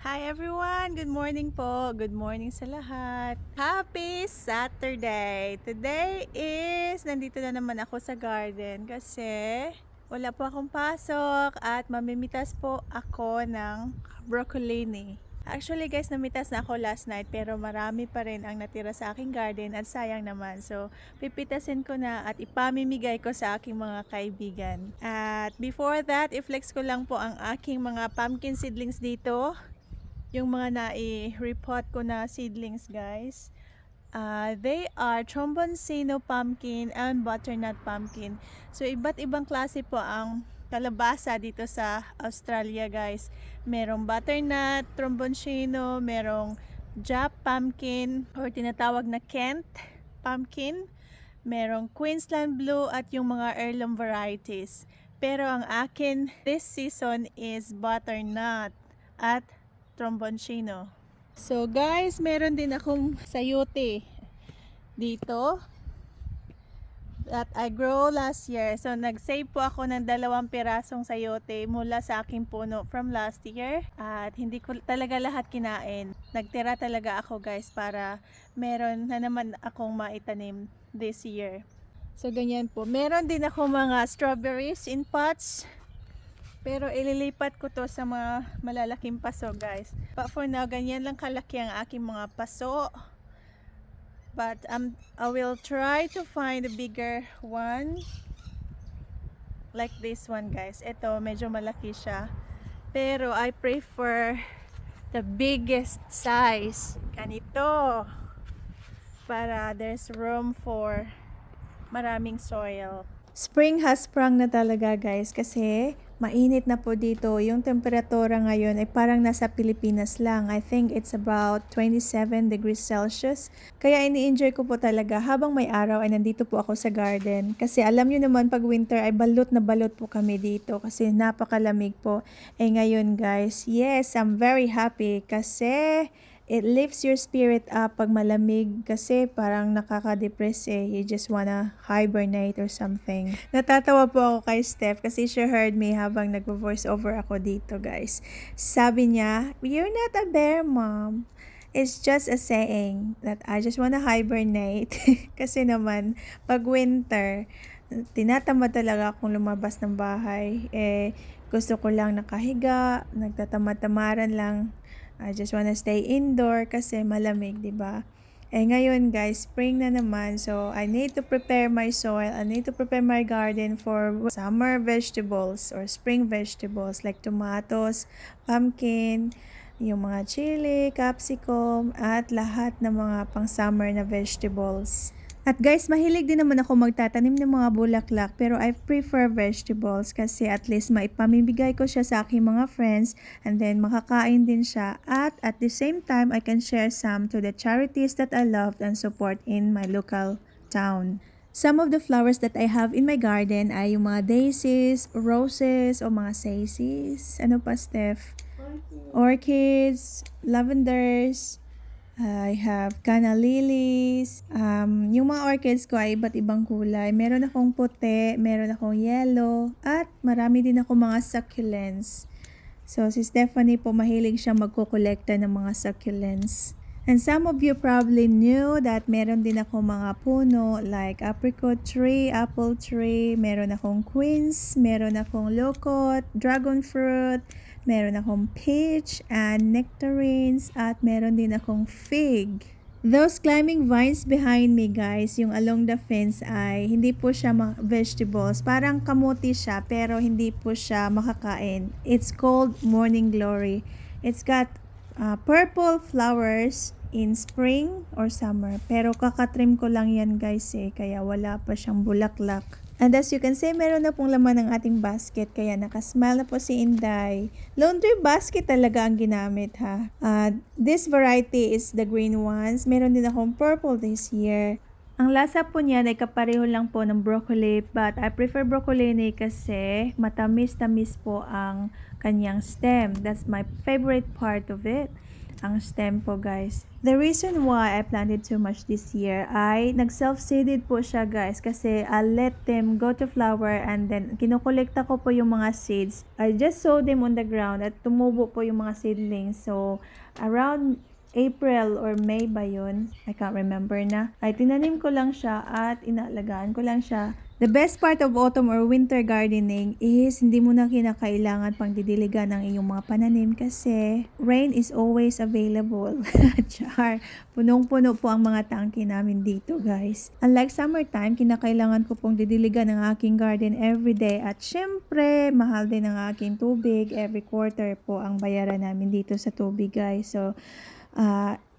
Hi everyone! Good morning po! Good morning sa lahat! Happy Saturday! Today is nandito na naman ako sa garden kasi wala po akong pasok at mamimitas po ako ng broccoli. Actually guys, namitas na ako last night pero marami pa rin ang natira sa aking garden at sayang naman. So, pipitasin ko na at ipamimigay ko sa aking mga kaibigan. At before that, i-flex ko lang po ang aking mga pumpkin seedlings dito. Yung mga nai-repot ko na seedlings guys. They are tromboncino pumpkin and butternut pumpkin. So iba't ibang klase po ang kalabasa dito sa Australia guys. Merong butternut, tromboncino, merong Jap pumpkin or tinatawag na Kent pumpkin. Merong Queensland blue at yung mga heirloom varieties. Pero ang akin this season is butternut at tromboncino. So guys, meron din akong sayote dito that I grow last year. So nag-save po ako ng 2 pirasong sayote mula sa aking puno from last year. At hindi ko talaga lahat kinain. Nagtira talaga ako guys para meron na naman akong maitanim this year. So ganyan po. Meron din ako mga strawberries in pots. Pero ililipat ko to sa mga malalaking paso guys. But for now, ganyan lang kalaki ang aking mga paso. But I will try to find a bigger one. Like this one guys. Ito, medyo malaki siya. Pero I prefer the biggest size. Ganito. Para there's room for maraming soil. Spring has sprung na talaga guys kasi mainit na po dito. Yung temperatura ngayon ay parang nasa Pilipinas lang. I think it's about 27 degrees Celsius. Kaya ini-enjoy ko po talaga habang may araw ay nandito po ako sa garden. Kasi alam nyo naman pag winter ay balot na balot po kami dito kasi napakalamig po. Eh ngayon guys, yes, I'm very happy kasi it lifts your spirit up pag malamig kasi parang nakaka-depress eh. You just wanna hibernate or something. Natatawa po ako kay Steph kasi she heard me habang nagvo-voice over ako dito guys. Sabi niya, "You're not a bear, mom. It's just a saying that I just wanna hibernate." Kasi naman, pag winter, tinatamad talaga akong lumabas ng bahay. Eh, gusto ko lang nakahiga, nagtatamad-tamaran lang. I just wanna stay indoor kasi malamig, di ba? Eh ngayon guys, spring na naman. So I need to prepare my soil. I need to prepare my garden for summer vegetables or spring vegetables like tomatoes, pumpkin, yung mga chili, capsicum, at lahat ng mga pang-summer na vegetables. At guys, mahilig din naman ako magtatanim ng mga bulaklak pero I prefer vegetables kasi at least maipamimigay ko siya sa aking mga friends and then makakain din siya at the same time I can share some to the charities that I love and support in my local town. Some of the flowers that I have in my garden ay yung mga daisies, roses o mga saisies. Ano pa, Steph? Orchids, lavenders, I have canna lilies. Yung mga orchids ko ay iba't ibang kulay. Meron akong puti, meron akong yellow, at marami din ako mga succulents. So, si Stephanie po mahilig siya magkukolekta ng mga succulents. And some of you probably knew that meron din ako mga puno like apricot tree, apple tree, meron akong quince, meron akong locust, dragon fruit, meron akong peach and nectarines, at meron din akong fig. Those climbing vines behind me guys, yung along the fence ay hindi po siya vegetables. Parang kamuti siya pero hindi po siya makakain. It's called morning glory. It's got purple flowers in spring or summer. Pero kakatrim ko lang yan guys eh, kaya wala pa siyang bulaklak. And as you can see, meron na pong laman ng ating basket, kaya nakasmile na po si Inday. Laundry basket talaga ang ginamit ha. This variety is the green ones. Meron din akong purple this year. Ang lasa po niyan ay kapareho lang po ng broccoli, but I prefer broccoli kasi matamis-tamis po ang kanyang stem. That's my favorite part of it. ang stem po guys. The reason why I planted so much this year ay nag-self-seeded po siya guys kasi I'll let them go to flower and then kinukolekta ko po yung mga seeds. I just sow them on the ground at tumubo po yung mga seedlings. So around April or May ba yun? I can't remember na. Ay tinanim ko lang siya at inaalagaan ko lang siya. The best part of autumn or winter gardening is hindi mo na kinakailangan pang didiligan ng iyong mga pananim kasi rain is always available. Char, punong-puno po ang mga tangke namin dito guys. Unlike summertime, kinakailangan ko pong didiligan ng aking garden everyday at syempre, mahal din ang aking tubig. Every quarter po ang bayaran namin dito sa tubig guys. So,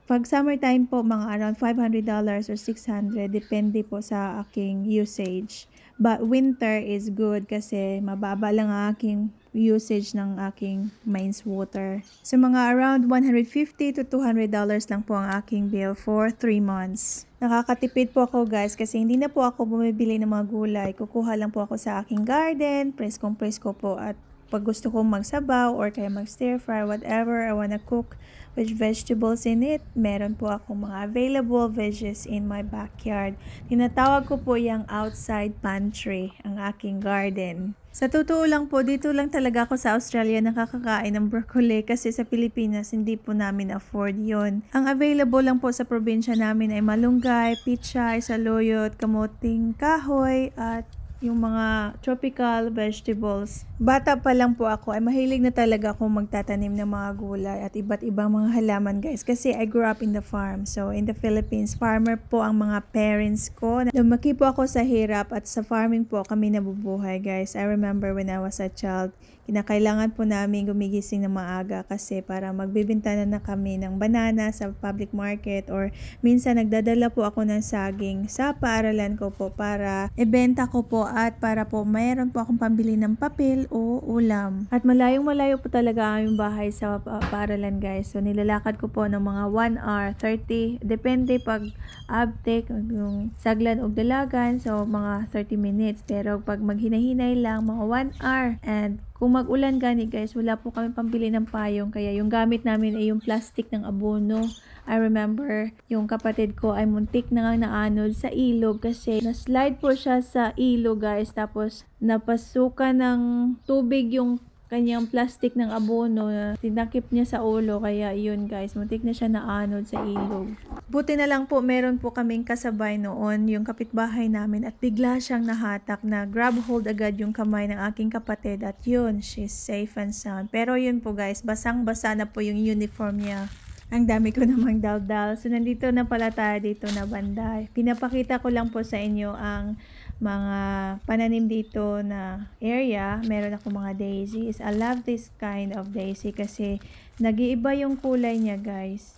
pag summertime po, mga around $500 or $600, depende po sa aking usage. But winter is good kasi mababa lang ang aking usage ng aking mains water. So mga around $150 to $200 lang po ang aking bill for 3 months. Nakakatipid po ako guys kasi hindi na po ako bumibili ng mga gulay. Kukuha lang po ako sa aking garden, presko po at pag gusto kong magsabaw or kaya mag-stir fry, whatever I wanna cook with vegetables in it, meron po akong mga available veggies in my backyard. Tinatawag ko po yung outside pantry, ang aking garden. Sa totoo lang po, dito lang talaga ako sa Australia nakakakain ng broccoli kasi sa Pilipinas hindi po namin afford yon. Ang available lang po sa probinsya namin ay malunggay, pichay, saluyot, kamuting kahoy at yung mga tropical vegetables. Bata pa lang po ako ay mahilig na talaga akong magtatanim ng mga gulay at iba't ibang mga halaman guys kasi I grew up in the farm. So in the Philippines, farmer po ang mga parents ko. Lumaki po ako sa hirap at sa farming po kami nabubuhay guys. I remember when I was a child, kinakailangan po namin gumigising ng maaga kasi para magbibenta na kami ng banana sa public market or minsan nagdadala po ako ng saging sa paaralan ko po para ibenta ko po at para po mayroon po akong pambili ng papel o ulam. At malayong-malayo po talaga ang aming bahay sa paaralan guys. So nilalakad ko po ng mga 1 hour, 30, depende pag uptake, yung saglan o dalagan, so mga 30 minutes. Pero pag maghinay-hinay lang, mga 1 hour. And kung mag-ulan gani guys, wala po kami pambili ng payong kaya yung gamit namin ay yung plastic ng abono. I remember yung kapatid ko ay muntik na nga naanod sa ilog kasi na-slide po siya sa ilog guys tapos napasukan ng tubig yung kanyang plastic ng abono, tinakip niya sa ulo kaya yun guys, muntik na siya naanod sa ilog. Buti na lang po meron po kaming kasabay noon yung kapitbahay namin at bigla siyang nahatak na grab hold agad yung kamay ng aking kapatid at yun, she's safe and sound. Pero yun po guys, basang-basa na po yung uniform niya. Ang dami ko namang daldal. So, nandito na pala tayo dito na banda. Pinapakita ko lang po sa inyo ang mga pananim dito na area. Meron ako mga daisies. I love this kind of daisy kasi nag-iiba yung kulay niya guys.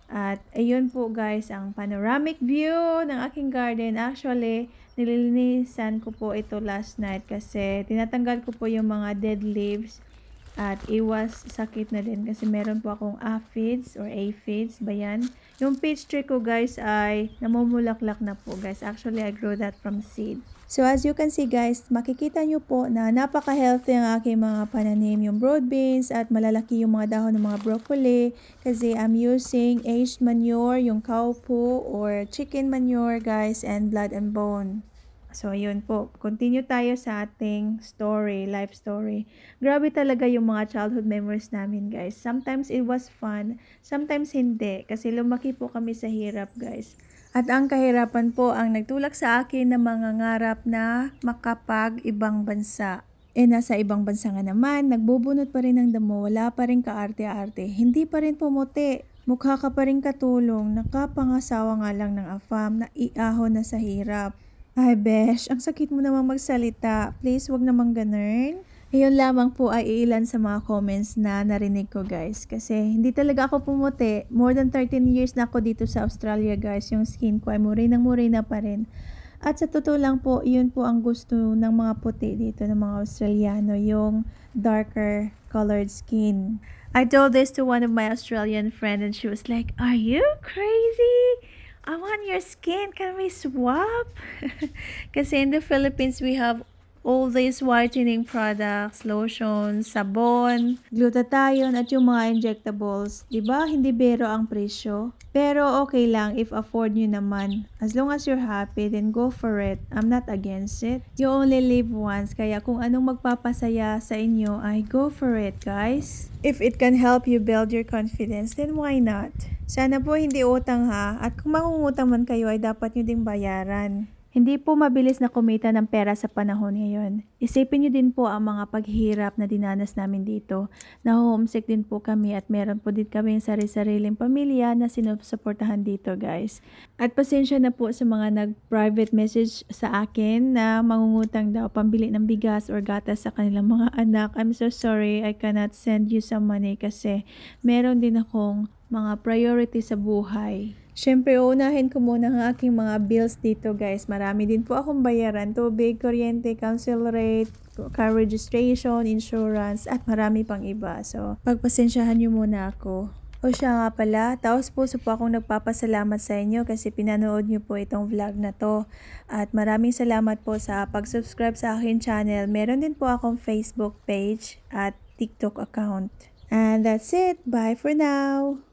At ayun po guys ang panoramic view ng aking garden. Actually, nililinisan ko po ito last night kasi tinatanggal ko po yung mga dead leaves. At iwas sakit na din kasi meron po akong aphids or aphids ba yan. Yung peach tree ko guys ay namumulaklak na po guys. Actually, I grew that from seed. So as you can see guys, makikita nyo po na napaka-healthy ang aking mga pananim. Yung broad beans at malalaki yung mga dahon ng mga broccoli. Kasi I'm using aged manure, yung cow poo or chicken manure guys and blood and bone. So, ayun po. Continue tayo sa ating story, life story. Grabe talaga yung mga childhood memories namin, guys. Sometimes it was fun, sometimes hindi. Kasi lumaki po kami sa hirap, guys. At ang kahirapan po ang nagtulak sa akin na mangangarap na makapag-ibang bansa. Nasa ibang bansa nga naman, nagbubunot pa rin ng damo, wala pa rin kaarte-arte. Hindi pa rin pumuti. Mukha ka pa rin katulong, nakapangasawa nga lang ng afam na iahon na sa hirap. Ay besh, ang sakit mo namang magsalita. Please, wag namang ganun. Ayun lamang po ay ilan sa mga comments na narinig ko guys. Kasi hindi talaga ako pumuti. More than 13 years na ako dito sa Australia guys. Yung skin ko ay morena pa rin. At sa totoo lang po, yun po ang gusto ng mga puti dito ng mga Australiano. Yung darker colored skin. I told this to one of my Australian friends and she was like, "Are you crazy? I want your skin. Can we swap?" Kasi in the Philippines, we have all these whitening products, lotion, sabon, glutathione at yung mga injectables. 'Di ba? Hindi bero ang presyo. Pero okay lang if afford nyo naman. As long as you're happy, then go for it. I'm not against it. You only live once, kaya kung anong magpapasaya sa inyo ay go for it, guys. If it can help you build your confidence, then why not? Sana po hindi utang ha. At kung mangungutang man kayo ay dapat nyo ding bayaran. Hindi po mabilis na kumita ng pera sa panahon ngayon. Isipin nyo din po ang mga paghihirap na dinanas namin dito. Na-homesick din po kami at meron po din kami sari-sariling pamilya na sinusuportahan dito, guys. At pasensya na po sa mga nag-private message sa akin na mangungutang daw pambili ng bigas or gatas sa kanilang mga anak. I'm so sorry, I cannot send you some money kasi meron din akong mga priority sa buhay. Siyempre, unahin ko muna ang aking mga bills dito, guys. Marami din po akong bayaran. Tubig, kuryente, council rate, car registration, insurance, at marami pang iba. So, pagpasensyahan nyo muna ako. O siya nga pala, taos puso po akong nagpapasalamat sa inyo kasi pinanood nyo po itong vlog na to. At maraming salamat po sa pag-subscribe sa aking channel. Meron din po akong Facebook page at TikTok account. And that's it. Bye for now!